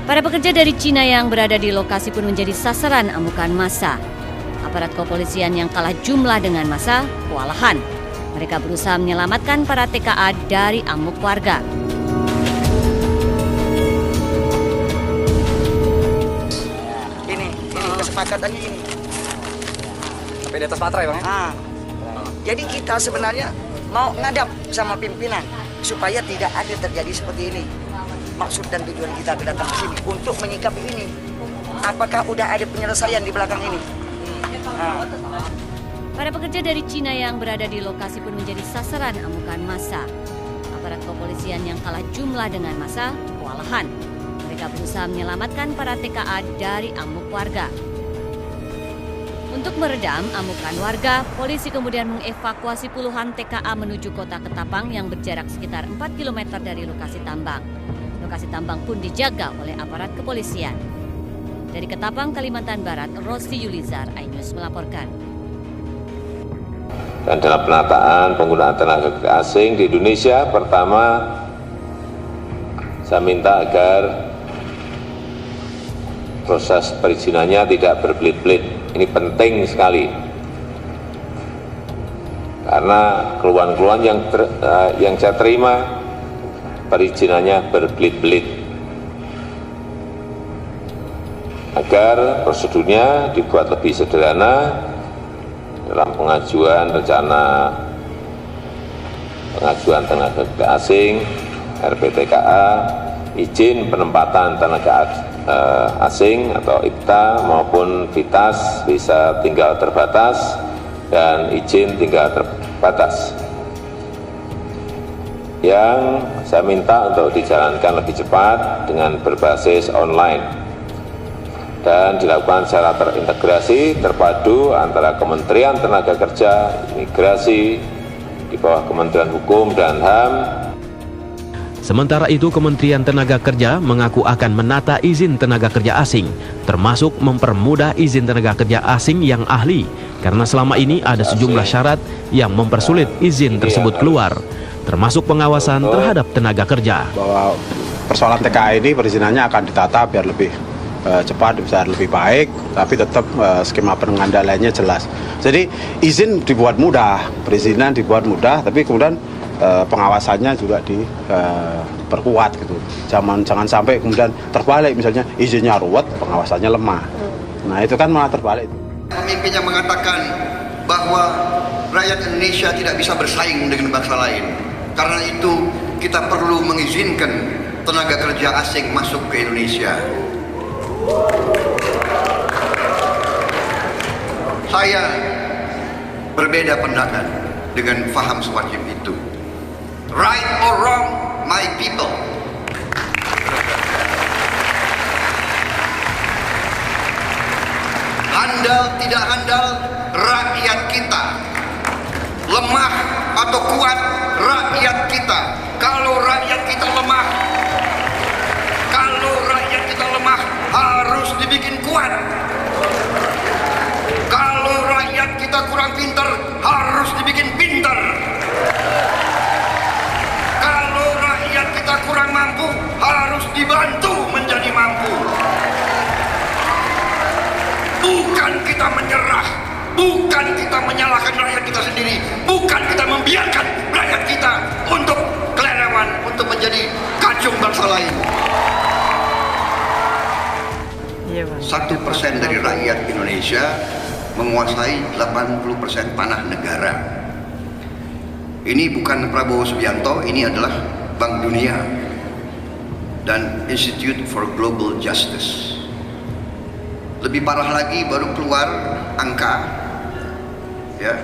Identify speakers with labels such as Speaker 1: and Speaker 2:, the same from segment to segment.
Speaker 1: Para pekerja dari Cina yang berada di lokasi pun menjadi sasaran amukan massa. Aparat kepolisian yang kalah jumlah dengan massa kewalahan. Mereka berusaha menyelamatkan para TKA dari amuk warga.
Speaker 2: Ini kesepakatannya ini.
Speaker 3: Sampai di atas materai, Bang, ya?
Speaker 2: Jadi kita sebenarnya mau ngadap sama pimpinan supaya tidak ada terjadi seperti ini. Maksud dan tujuan kita datang ke sini untuk menyikapi ini. Apakah udah ada penyelesaian di belakang ini?
Speaker 1: Para pekerja dari Cina yang berada di lokasi pun menjadi sasaran amukan massa. Aparat kepolisian yang kalah jumlah dengan massa kewalahan. Mereka berusaha menyelamatkan para TKA dari amuk warga. Untuk meredam amukan warga, polisi kemudian mengevakuasi puluhan TKA menuju kota Ketapang yang berjarak sekitar 4 km dari lokasi tambang. Lokasi tambang pun dijaga oleh aparat kepolisian. Dari Ketapang, Kalimantan Barat, Rosti Yulizar, iNews melaporkan.
Speaker 4: Dan dalam penataan penggunaan tenaga kerja asing di Indonesia, pertama saya minta agar proses perizinannya tidak berbelit-belit. Ini penting sekali. Karena keluhan-keluhan yang saya terima, perizinannya berbelit-belit. Agar prosedurnya dibuat lebih sederhana dalam pengajuan rencana pengajuan tenaga kerja asing, RPTKA, izin penempatan tenaga asing atau IPTA maupun VITAS, visa tinggal terbatas, dan izin tinggal terbatas. Yang saya minta untuk dijalankan lebih cepat dengan berbasis online dan dilakukan secara terintegrasi, terpadu antara Kementerian Tenaga Kerja, Imigrasi, di bawah Kementerian Hukum dan HAM.
Speaker 5: Sementara itu, Kementerian Tenaga Kerja mengaku akan menata izin tenaga kerja asing, termasuk mempermudah izin tenaga kerja asing yang ahli, karena selama ini ada sejumlah syarat yang mempersulit izin tersebut keluar, termasuk pengawasan terhadap tenaga kerja.
Speaker 6: Bahwa persoalan TKA ini perizinannya akan ditata biar lebih cepat, bisa lebih baik, tapi tetap skema pengendaliannya jelas. Jadi izin dibuat mudah, perizinan dibuat mudah, tapi kemudian pengawasannya juga diperkuat gitu. Jangan sampai kemudian terbalik, misalnya izinnya ruwet, pengawasannya lemah. Nah itu kan malah terbalik.
Speaker 7: Pemimpin yang mengatakan bahwa rakyat Indonesia tidak bisa bersaing dengan bangsa lain. Karena itu kita perlu mengizinkan tenaga kerja asing masuk ke Indonesia. Saya berbeda pendapat dengan faham semacam itu. Right or wrong, my people. Handal tidak handal, rakyat kita. Lemah atau kuat, rakyat kita. Kalau rakyat kita lemah, harus dibikin kuat. Kalau rakyat kita kurang pintar, harus dibikin pintar. Kalau rakyat kita kurang mampu, harus dibantu menjadi mampu. Bukan kita menyerah, bukan kita menyalahkan rakyat kita sendiri, bukan kita membiarkan rakyat kita untuk kelelawar, untuk menjadi kacung bangsa lain. 1% dari rakyat Indonesia menguasai 80% tanah negara. Ini bukan Prabowo Subianto, ini adalah Bank Dunia dan Institute for Global Justice. Lebih parah lagi, baru keluar angka ya,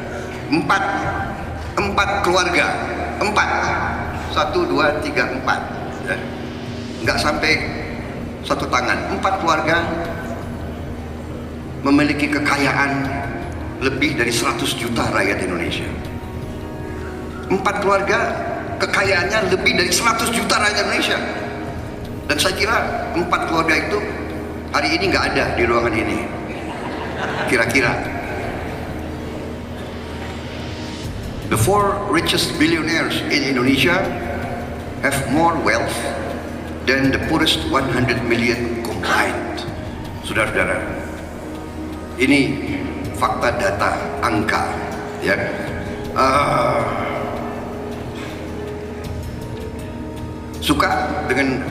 Speaker 7: 4 keluarga, 1, 2, 3, 4 ya. Nggak sampai satu tangan, 4 keluarga memiliki kekayaan lebih dari 100 juta rakyat Indonesia. 4 keluarga kekayaannya lebih dari 100 juta rakyat Indonesia. Dan saya kira 4 keluarga itu hari ini nggak ada di ruangan ini. Kira-kira the 4 richest billionaires in Indonesia have more wealth than the poorest 100 million combined. Saudara-saudara, ini fakta, data, angka, ya. Suka dengan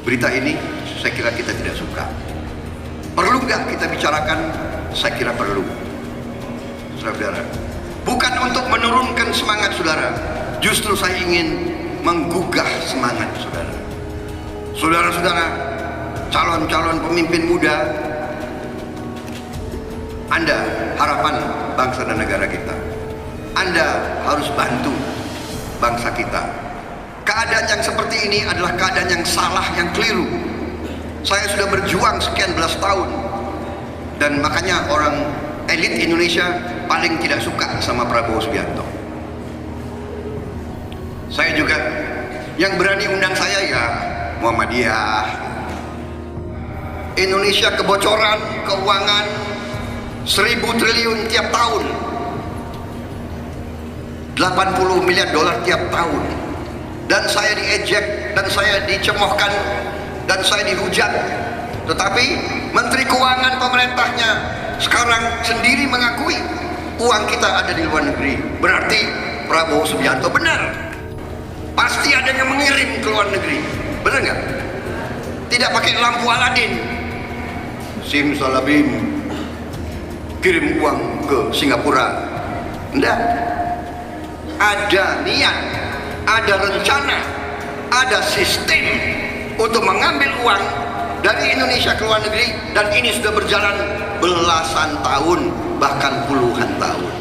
Speaker 7: berita ini? Saya kira kita tidak suka. Perlu nggak kita bicarakan? Saya kira perlu. Saudara, bukan untuk menurunkan semangat saudara, justru saya ingin menggugah semangat saudara. Saudara-saudara, calon-calon pemimpin muda, Anda harapan bangsa dan negara kita. Anda harus bantu bangsa kita. Keadaan yang seperti ini adalah keadaan yang salah, yang keliru. Saya sudah berjuang sekian belas tahun, dan makanya orang elit Indonesia paling tidak suka sama Prabowo Subianto. Saya juga, yang berani undang saya ya Muhammadiyah. Indonesia kebocoran keuangan 1.000 triliun tiap tahun, 80 miliar dolar tiap tahun, dan saya diejek, dan saya dicemohkan, dan saya dihujat. Tetapi Menteri Keuangan pemerintahnya sekarang sendiri mengakui uang kita ada di luar negeri. Berarti Prabowo Subianto benar. Pasti ada yang mengirim ke luar negeri. Benar nggak? Tidak pakai lampu Aladin, simsalabim, kirim uang ke Singapura. Enggak. Ada niat, ada rencana, ada sistem untuk mengambil uang dari Indonesia ke luar negeri, dan ini sudah berjalan belasan tahun, bahkan puluhan tahun.